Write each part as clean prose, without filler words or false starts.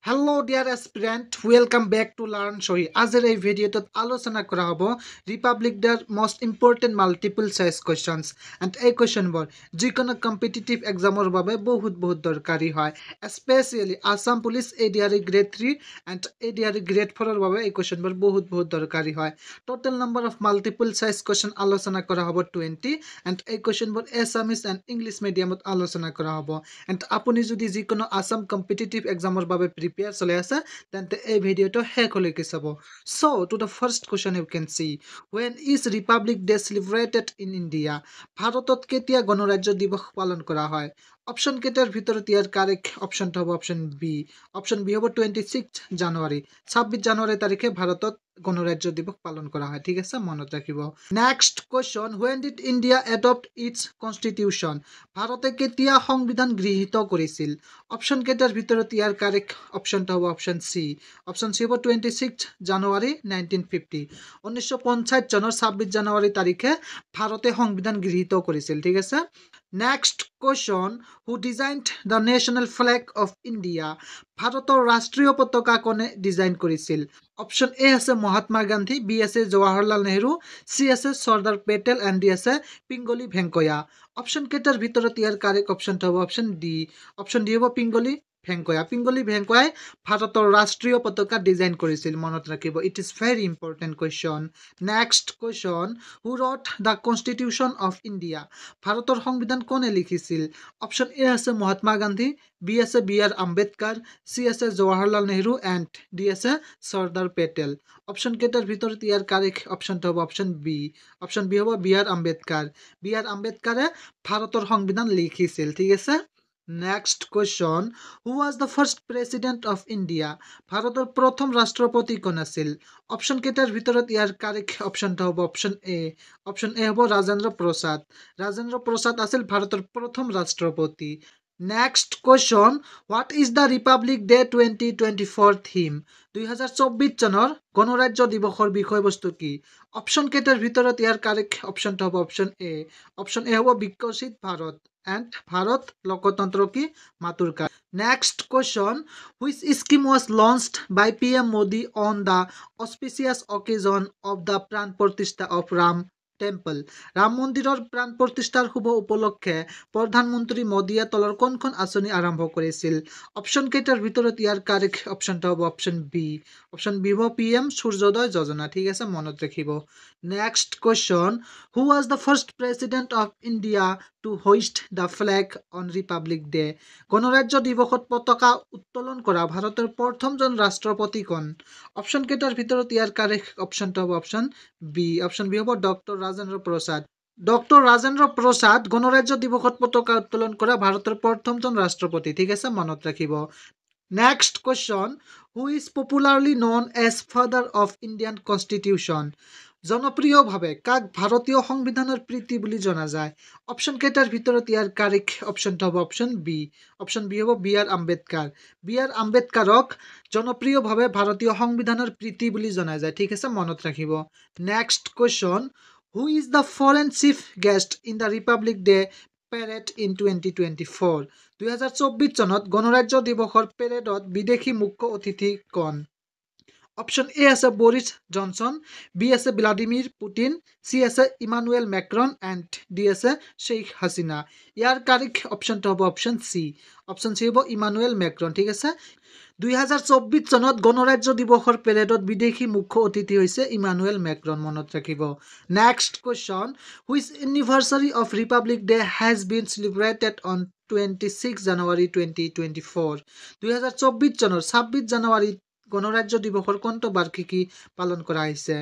Hello dear aspirant, welcome back to Learn Shohi. Ajer ei video tot alochona kora hobo Republic Day most important multiple choice questions and ei question bor jikono competitive exam or babe bahut dorkari hoy, especially Assam Police ADR grade 3 and ADR grade 4 or babe ei question bor bahut dorkari hoy. Total number of multiple choice question alochona kora hobo 20 and ei question bor Assamese and English medium ot alochona kora hobo and apuni jodi jikono Assam competitive exam or babe prepare chole ase tente ei video to hekoleke sabo. So to the first question you can see, when is Republic Day celebrated in India? ভারতত কেতিয়া গণরাজ্য দিবস পালন করা হয়? Option cater ভিতৰত ইয়াৰ correct অপশনটা হ'ব option B. Option B হ'ব 26 জানুৱাৰী। 26 জানুৱাৰী তাৰিখে ভাৰতত গণৰাজ্য দিৱস পালন কৰা হয়। ঠিক আছে, মনত ৰাখিব। Next question, when did India adopt its constitution? ভাৰতে কেতিয়া সংবিধান গৃহীত কৰিছিল? অপশন কেটাৰ ভিতৰত ইয়াৰ কারেক্ট অপশনটা হ'ব অপশন সি। অপশন সি হ'ব 26 জানুৱাৰী 1950। 1950 চনৰ 26 জানুৱাৰী তাৰিখে ভাৰতে সংবিধান গৃহীত কৰিছিল। ঠিক আছে। Next question, who designed the national flag of India? ভাৰতৰ ৰাষ্ট্ৰীয় পতাকা কোনে ডিজাইন কৰিছিল? অপশন এ আছে মহাত্মা গান্ধী, বি আছে জৱাহৰলাল নেহৰু, সি আছে চৰ্দাৰ পেটেল এণ্ড ডি আছে পিংগলি ভেংকয়া। অপশন কেইটাৰ ভিতৰত ইয়াৰ কাৰেক্ট অপশনটা হ'ব অপশন ডি। অপশন ডি হ'ব পিংগলি ভেংকয়া। পিংগলি ভেংকয়াই ভাৰতৰ ৰাষ্ট্ৰীয় পতাকা ডিজাইন কৰিছিল, মনত ৰাখিব। It is very important question. Next question, who ৰট the constitution of India? ভাৰতৰ সংবিধান কোনে লিখিছিল? অপশন এ আছে মহাত্মা গান্ধী, বি আছে বি আৰ আম্বেদকাৰ, সি আছে জৱাহৰলাল নেহৰু এণ্ড ডি আছে চৰ্দাৰ পেটেল। অপশন কেইটাৰ ভিতৰত ইয়াৰ কাৰেক্ট অপশনটা হ'ব অপশন বি। অপশন বি হ'ব B R Ambedkar. B R আম্বেদকাৰে ভাৰতৰ সংবিধান লিখিছিল। ঠিক আছে। Next question, who was the first president of India? ভাৰতৰ প্ৰথম ৰাষ্ট্ৰপতি কোন আছিল? অপশন কেইটাৰ ভিতৰত ইয়াৰ কাৰেক্ট অপশনটা হ'ব অপশন এ। অপশন এ হ'ব ৰাজেন্দ্ৰ প্ৰসাদ। ৰাজেন্দ্ৰ প্ৰসাদ আছিল ভাৰতৰ প্ৰথম ৰাষ্ট্ৰপতি। Next question, what is the Republic day 2024 theme? 2024 চনৰ গণৰাজ্য দিৱসৰ বিষয়বস্তু কি? অপশন কেইটাৰ ভিতৰত ইয়াৰ কাৰেক্ট অপশনটা হ'ব অপশন এ। অপশন এ হ'ব বিকশিত ভাৰত এণ্ড ভাৰত লোকতন্ত্ৰ কি মাতুৰ কাৰ। Next question, which scheme was launched by PM Modi on the auspicious occasion of the Pran Pratishtha of Ram temple? Ram মন্দিৰৰ প্ৰাণ প্ৰতিষ্ঠাৰ শুভ উপলক্ষে প্ৰধানমন্ত্ৰী মোদীয়ে তলৰ কোনখন আঁচনি আৰম্ভ কৰিছিল? অপশন কেইটাৰ ভিতৰত ইয়াৰ কাৰেক্ট অপশনটা হ'ব অপশন বি। অপশন বি হ'ব PM সূৰ্যোদয় যোজনা। ঠিক আছে, মনত ৰাখিব। Next question, who was the first president of India to hoist the flag on Republic Day? গণৰাজ্য দিৱসত পতাকা উত্তোলন কৰা ভাৰতৰ প্ৰথমজন ৰাষ্ট্ৰপতি কোন? অপশন কেইটাৰ ভিতৰত ইয়াৰ কাৰেক্ট অপশনটা হ'ব অপশন বি। অপশন বি হ'ব ডক্টৰ ৰাজেন্দ্ৰ প্ৰসাদ। ডক্টৰ ৰাজেন্দ্ৰ প্ৰসাদ গণৰাজ্য দিৱসত পতাকা উত্তোলন কৰা ভাৰতৰ প্ৰথমজন ৰাষ্ট্ৰপতি। ঠিক আছে, মনত ৰাখিব। Next question, who is popularly known as father of Indian constitution? জনপ্ৰিয়ভাৱে কাক ভাৰতীয় সংবিধানৰ প্ৰীতি বুলি জনা যায়? অপশন কেইটাৰ ভিতৰত ইয়াৰ কাৰেক্ট অপশনটা হ'ব অপশন বি। অপশন বি হ'ব B R Ambedkar. B R আম্বেদকাৰক জনপ্ৰিয়ভাৱে ভাৰতীয় সংবিধানৰ প্ৰীতি বুলি জনা যায়। ঠিক আছে, মনত ৰাখিব। Next question, who is the foreign chief guest in the Republic Day parade in 2024? 2024 চনত গণৰাজ্য দিৱসৰ পেৰেডত বিদেশী মুখ্য অতিথি কোন? অপশন এ আছে বৰিছ জনছন, বি আছে ভ্লাদিমিৰ পুটিন, চি আছে ইমানুৱেল মেক্ৰন এণ্ড ডি আছে শ্বেইখ হাছিনা। ইয়াৰ কাৰেক্ট অপশনটা হ'ব অপশন চি। অপশন চি হ'ব ইমানুৱেল মেক্ৰন। ঠিক আছে। 2024 চনত গণৰাজ্য দিৱসৰ পেৰেডত বিদেশী মুখ্য অতিথি হৈছে ইমানুৱেল মেক্ৰন, মনত ৰাখিব। Next question, which anniversary of Republic day has been celebrated on 26 জানুৱাৰী 2024? 2024 চনৰ 26 জানুৱাৰীত গণৰাজ্য দিৱসৰ কোনটো বাৰ্ষিকী পালন কৰা হৈছে?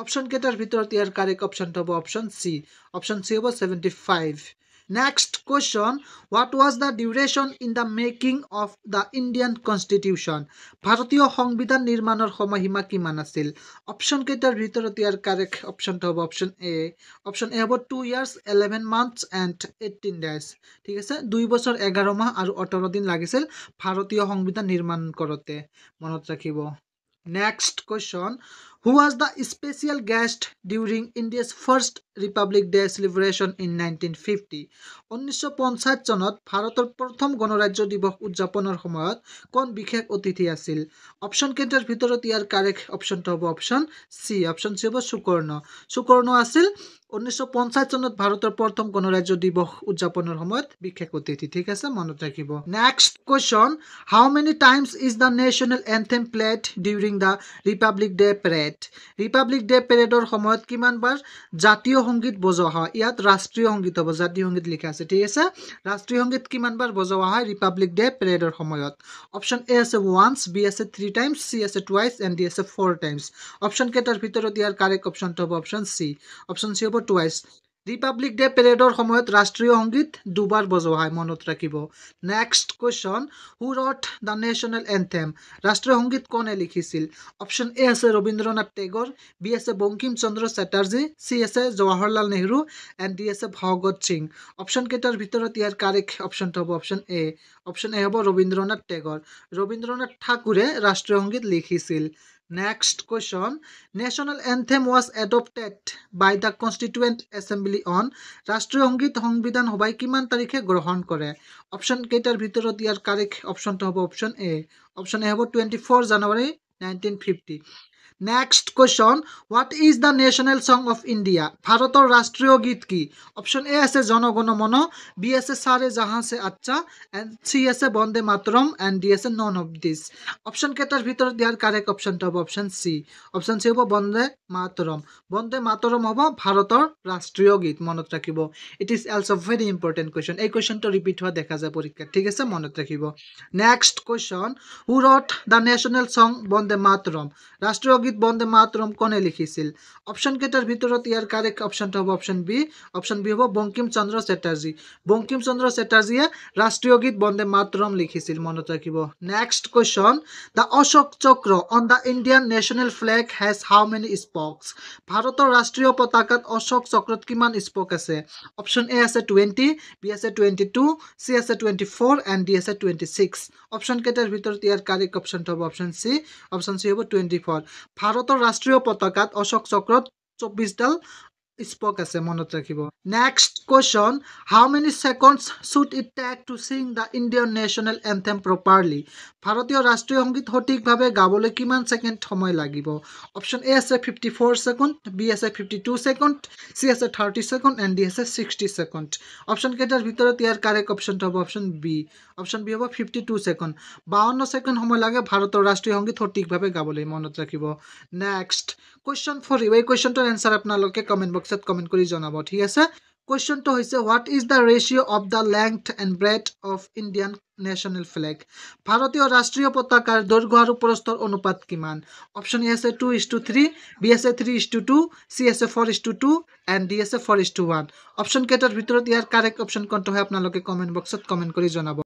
অপশন কেইটাৰ ভিতৰত ইয়াৰ কাৰেক্ট অপশনটা হ'ব অপশন চি। অপশন চি হ'ব 75। Next question, what was the duration in the making of the Indian constitution? ভাৰতীয় সংবিধান নিৰ্মাণৰ সময়সীমা কিমান আছিল? অপশন কেইটাৰ ভিতৰত ইয়াৰ কাৰেক্ট অপশনটা হ'ব অপশন এ। অপশন এ হ'ব 2 years 11 months and 18 days। ঠিক আছে, 2 বছৰ 11 মাহ আৰু 18 দিন লাগিছিল ভাৰতীয় সংবিধান নিৰ্মাণ কৰোঁতে, মনত ৰাখিব। Next question, Who was the special guest during India's first Republic Day celebration in 1950? 1950 চনত ভাৰতৰ প্ৰথম গণৰাজ্য দিৱস উদযাপনৰ সময়ত কোন বিশেষ অতিথি আছিল? অপশ্যন কেইটাৰ ভিতৰত ইয়াৰ কাৰেক্ট অপশ্যনটো হ'ব অপশ্যন চি। অপশ্যন চি হ'ব সুকৰ্ণ। সুকৰ্ণ আছিল 1950 চনত ভাৰতৰ প্ৰথম গণৰাজ্য দিৱস উদযাপনৰ সময়ত বিশেষ অতিথি। ঠিক আছে, মনত ৰাখিব। Next question, how many times is the national anthem played during the Republic Day parade? Republic Day পেৰেডৰ সময়ত কিমানবাৰ জাতীয় সংগীত বজোৱা হয়? ইয়াত ৰাষ্ট্ৰীয় সংগীত হ'ব, জাতীয় সংগীত লিখা আছে। ঠিক আছে, ৰাষ্ট্ৰীয় সংগীত কিমানবাৰ বজোৱা হয় ৰিপাব্লিক ডে পেৰেডৰ সময়ত? অপশ্যন এ আছে ওৱান্স, বি আছে 3 টাইমছ, চি আছে টুৱাইছ এণ্ড ডি আছে 4 টাইমছ। অপশ্যন কেইটাৰ ভিতৰত ইয়াৰ কাৰেক্ট অপশ্যনটো হ'ব অপশ্যন চি। অপশ্যন চি হ'ব টুৱাইছ। ৰিপাব্লিক ডে পেৰেডৰ সময়ত ৰাষ্ট্ৰীয় সংগীত দুবাৰ বজোৱা হয়, মনত ৰাখিব। Next question, who ৰট the national anthem? ৰাষ্ট্ৰীয় সংগীত কোনে লিখিছিল? অপশ্যন এ আছে ৰবীন্দ্ৰনাথ টেগৰ, বি আছে বংকিম চন্দ্ৰ চেটাৰ্জী, চি আছে জৱাহৰলাল নেহৰু এণ্ড ডি আছে ভগত সিং। অপশ্যন কেইটাৰ ভিতৰত ইয়াৰ কাৰেক্ট অপশ্যনটো হ'ব অপশ্যন এ। অপশ্যন এ হ'ব ৰবীন্দ্ৰনাথ টেগৰ। ৰবীন্দ্ৰনাথ ঠাকুৰে ৰাষ্ট্ৰীয় সংগীত লিখিছিল। Next question, national anthem was adopted by the constituent assembly on? ৰাষ্ট্ৰীয় সংগীত সংবিধান সভাই কিমান তাৰিখে গ্ৰহণ কৰে? অপশ্যন কেইটাৰ ভিতৰত ইয়াৰ কাৰেক্ট অপশ্যনটো হ'ব অপশ্যন এ। অপশ্যন এ হ'ব 24 জানুৱাৰী 1950। Next question, what is the national song of India? ভাৰতৰ ৰাষ্ট্ৰীয় গীত কি? অপশ্যন এ আছে জন গণ মন, বি আছে সাৰে জাহাঁ সে আচ্ছা এণ্ড চি আছে বন্দে মাতৰম এণ্ড ডি আছে নন অফ দিছ। অপশ্যন কেইটাৰ ভিতৰত ইয়াৰ কাৰেক্ট অপশ্যনটো হ'ব অপশ্যন চি। অপশ্যন চি হ'ব বন্দে মাতৰম। বন্দে মাতৰম হ'ব ভাৰতৰ ৰাষ্ট্ৰীয় গীত, মনত ৰাখিব। It is also' very important question. এই কুৱেশ্যনটো ৰিপিট হোৱা দেখা যায় পৰীক্ষাত। ঠিক আছে, মনত ৰাখিব। Next question, who ৰট the national song Vande Mataram? ৰাষ্ট্ৰীয় গীত বন্দে মাতৰম কোনে লিখিছিল? অপশ্যন কেইটাৰ ভিতৰত ইয়াৰ কাৰেক্ট অপশ্যনটো হ'ব অপশ্যন বি। অপশ্যন বি হ'ব বংকিম চন্দ্ৰ চেটাৰ্জী। বংকিম চন্দ্ৰ চেটাৰ্জীয়ে ৰাষ্ট্ৰীয় গীত বন্দে মাতৰম লিখিছিল, মনত ৰাখিব। Next question, the Ashoka Chakra on the Indian national flag has how many spokes? ভাৰতৰ ৰাষ্ট্ৰীয় পতাকাত অশোক চক্ৰত কিমান স্পক আছে? অপশ্যন এ আছে 20, বি আছে 22, চি আছে 24 এণ্ড ডি আছে 26। অপশ্যন কেইটাৰ ভিতৰত ইয়াৰ কাৰেক্ট অপশ্যনটো হ'ব অপশ্যন চি। অপশ্যন চি হ'ব 24। ভাৰতৰ ৰাষ্ট্ৰীয় পতাকাত অশোক চক্ৰত 24ডাল স্পক আছে, মনত ৰাখিব। Next question, how many seconds should it take to sing the Indian national anthem properly? ভাৰতীয় ৰাষ্ট্ৰীয় সংগীত সঠিকভাৱে গাবলৈ কিমান ছেকেণ্ড সময় লাগিব? অপশ্যন এ আছে 54 ছেকেণ্ড, বি আছে 52 ছেকেণ্ড, চি আছে 30 ছেকেণ্ড এণ্ড ডি আছে 60 ছেকেণ্ড। অপশ্যন কেইটাৰ ভিতৰত ইয়াৰ কাৰেক্ট অপশ্যনটো হ'ব অপশ্যন বি। অপশ্যন বি হ'ব 52 ছেকেণ্ড। 52 ছেকেণ্ড সময় লাগে ভাৰতৰ ৰাষ্ট্ৰীয় সংগীত সঠিকভাৱে গাবলৈ, মনত ৰাখিব। Next question for you. এই কুৱেশ্যনটোৰ এনচাৰ আপোনালোকে কমেণ্ট বক্সত কমেণ্ট কৰি জনাব। ঠিক আছে, কুৱেশ্যনটো হৈছে what is the ratio' of the length and breadth of Indian national flag? ভাৰতীয় ৰাষ্ট্ৰীয় পতাকাৰ দৈৰ্ঘ্য আৰু প্ৰস্থৰ অনুপাত কিমান? অপশ্যন এ আছে 2:3, বি আছে 3:2, চি আছে 4:2 এণ্ড ডি আছে 4:1। অপশ্যন কেইটাৰ ভিতৰত ইয়াৰ কাৰেক্ট অপশ্যন কোনটো হয় আপোনালোকে কমেণ্ট বক্সত কমেণ্ট কৰি জনাব।